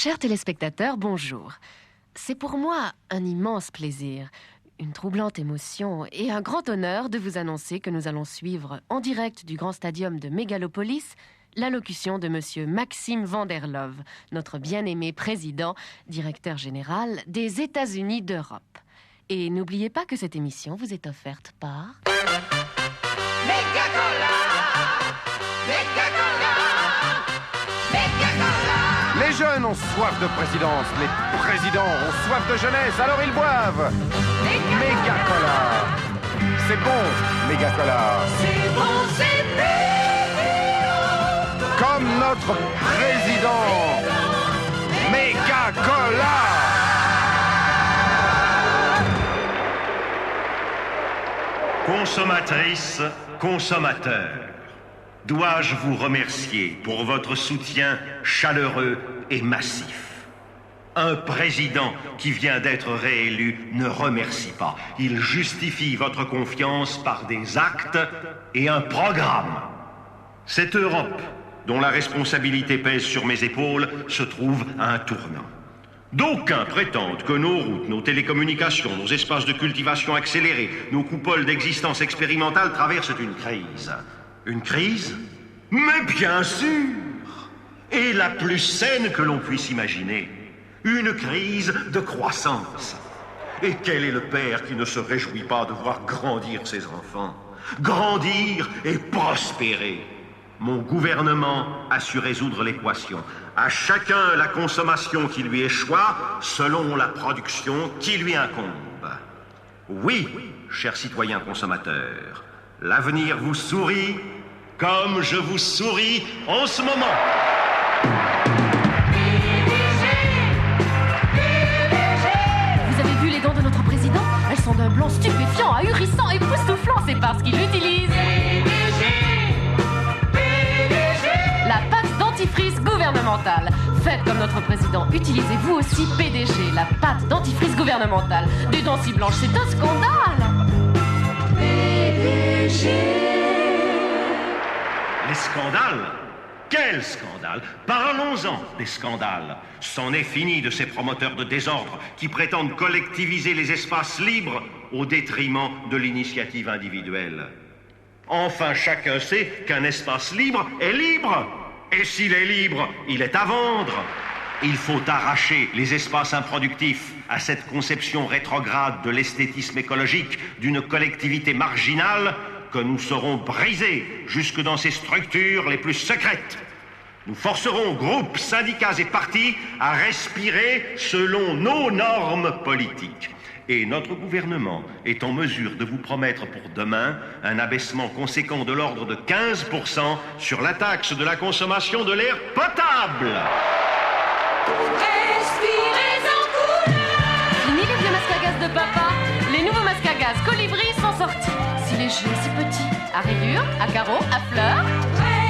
Chers téléspectateurs, bonjour. C'est pour moi un immense plaisir, une troublante émotion et un grand honneur de vous annoncer que nous allons suivre en direct du grand stadium de Mégalopolis l'allocution de Monsieur Maxime Van der Love, notre bien-aimé président, directeur général des États-Unis d'Europe. Et n'oubliez pas que cette émission vous est offerte par... Les jeunes ont soif de présidence, les présidents ont soif de jeunesse, alors ils boivent Méga-Cola. C'est bon, Méga-Cola. C'est bon, c'est bon. Comme notre président. Méga-Cola. Consommatrices, consommateurs, dois-je vous remercier pour votre soutien chaleureux et massif. Un président qui vient d'être réélu ne remercie pas. Il justifie votre confiance par des actes et un programme. Cette Europe, dont la responsabilité pèse sur mes épaules, se trouve à un tournant. D'aucuns prétendent que nos routes, nos télécommunications, nos espaces de cultivation accélérés, nos coupoles d'existence expérimentale traversent une crise. Une crise? Mais bien sûr! Et la plus saine que l'on puisse imaginer. Une crise de croissance. Et quel est le père qui ne se réjouit pas de voir grandir ses enfants? Grandir et prospérer. Mon gouvernement a su résoudre l'équation. À chacun la consommation qui lui échoit, selon la production qui lui incombe. Oui, chers citoyens consommateurs, l'avenir vous sourit comme je vous souris en ce moment. Vous avez vu les dents de notre président? Elles sont d'un blanc stupéfiant, ahurissant, époustouflant. C'est parce qu'il utilise... la pâte dentifrice gouvernementale. Faites comme notre président. Utilisez vous aussi PDG, la pâte dentifrice gouvernementale. Des dents si blanches, c'est un scandale. PDG. Les scandales? Quel scandale? Parlons-en des scandales. C'en est fini de ces promoteurs de désordre qui prétendent collectiviser les espaces libres au détriment de l'initiative individuelle. Enfin, chacun sait qu'un espace libre est libre. Et s'il est libre, il est à vendre. Il faut arracher les espaces improductifs à cette conception rétrograde de l'esthétisme écologique d'une collectivité marginale que nous saurons briser jusque dans ses structures les plus secrètes. Nous forcerons groupes, syndicats et partis à respirer selon nos normes politiques. Et notre gouvernement est en mesure de vous promettre pour demain un abaissement conséquent de l'ordre de 15% sur la taxe de la consommation de l'air potable. Respirez en couleur. Fini les vieux masques à gaz de papa. Les nouveaux masques à gaz Colibri sont sortis. Si léger, si petit, à rayures, à carreaux, à fleurs.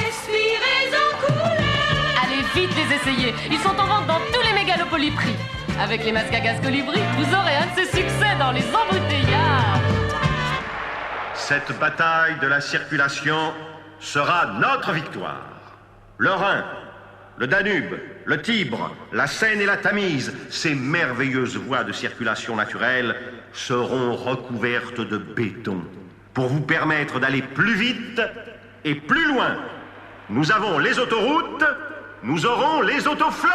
Respirez en couleur. Allez vite les essayer. Ils sont en vente dans tous les mégalopolis prix. Avec les masques à gaz Colibri, vous aurez un de ces succès dans les embouteillages. Cette bataille de la circulation sera notre victoire. Le Rhin, le Danube, le Tibre, la Seine et la Tamise, ces merveilleuses voies de circulation naturelle seront recouvertes de béton pour vous permettre d'aller plus vite et plus loin. Nous avons les autoroutes, nous aurons les autofleuves.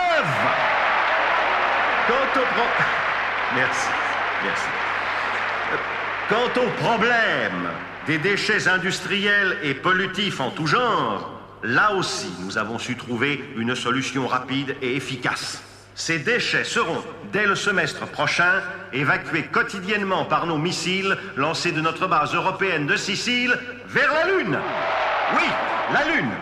Merci. Quant au problème des déchets industriels et pollutifs en tout genre, là aussi, nous avons su trouver une solution rapide et efficace. Ces déchets seront, dès le semestre prochain, évacués quotidiennement par nos missiles lancés de notre base européenne de Sicile vers la Lune. Oui, la Lune.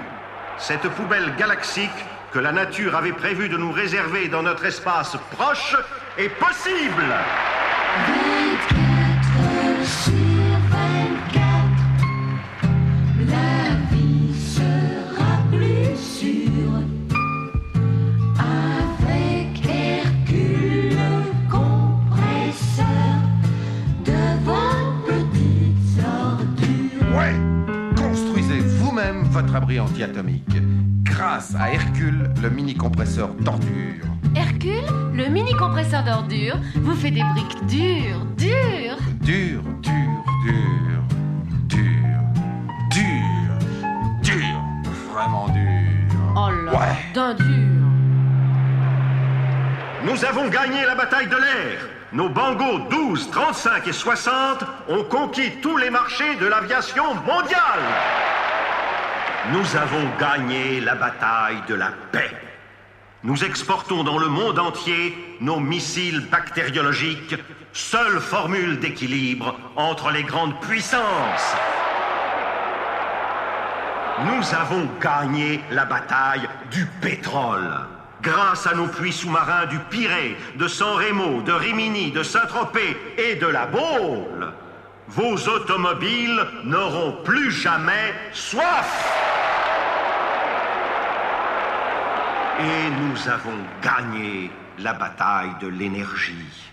Cette poubelle galaxique que la nature avait prévu de nous réserver dans notre espace proche est possible. 24 heures sur 24, la vie sera plus sûre. Avec Hercule le compresseur de vos petites ordures. Ouais, construisez vous-même votre abri anti-atomique. Grâce à Hercule, le mini-compresseur d'ordures. Hercule Hercule, le mini compresseur d'ordures, vous fait des briques dures, dures. Dur, dur, dur, dur, dur, dur, vraiment dur. Oh là, Ouais. d'un dur. Nous avons gagné la bataille de l'air. Nos bangos 12, 35 et 60 ont conquis tous les marchés de l'aviation mondiale. Nous avons gagné la bataille de la paix. Nous exportons dans le monde entier nos missiles bactériologiques, seule formule d'équilibre entre les grandes puissances. Nous avons gagné la bataille du pétrole. Grâce à nos puits sous-marins du Pirée, de San Remo, de Rimini, de Saint-Tropez et de la Baule, vos automobiles n'auront plus jamais soif. Et nous avons gagné la bataille de l'énergie.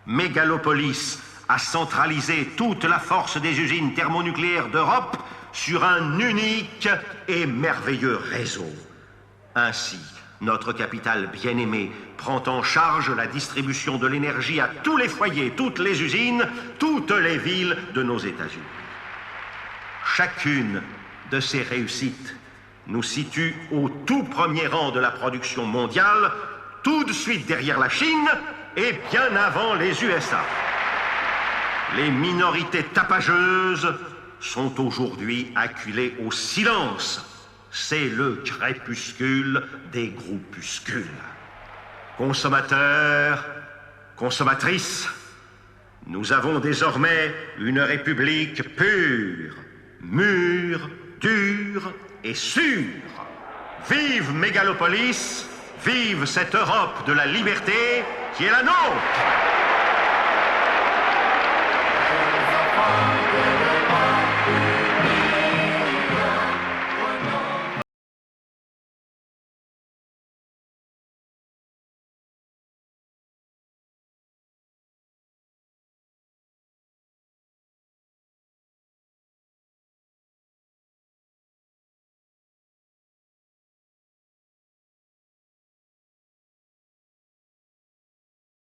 Mégalopolis a centralisé toute la force des usines thermonucléaires d'Europe sur un unique et merveilleux réseau. Ainsi, notre capitale bien-aimée prend en charge la distribution de l'énergie à tous les foyers, toutes les usines, toutes les villes de nos États-Unis. Chacune de ces réussites nous situe au tout premier rang de la production mondiale, tout de suite derrière la Chine et bien avant les USA. Les minorités tapageuses sont aujourd'hui acculées au silence. C'est le crépuscule des groupuscules. Consommateurs, consommatrices, nous avons désormais une république pure, mûre, dure et sûre. Vive Mégalopolis, vive cette Europe de la liberté qui est la nôtre!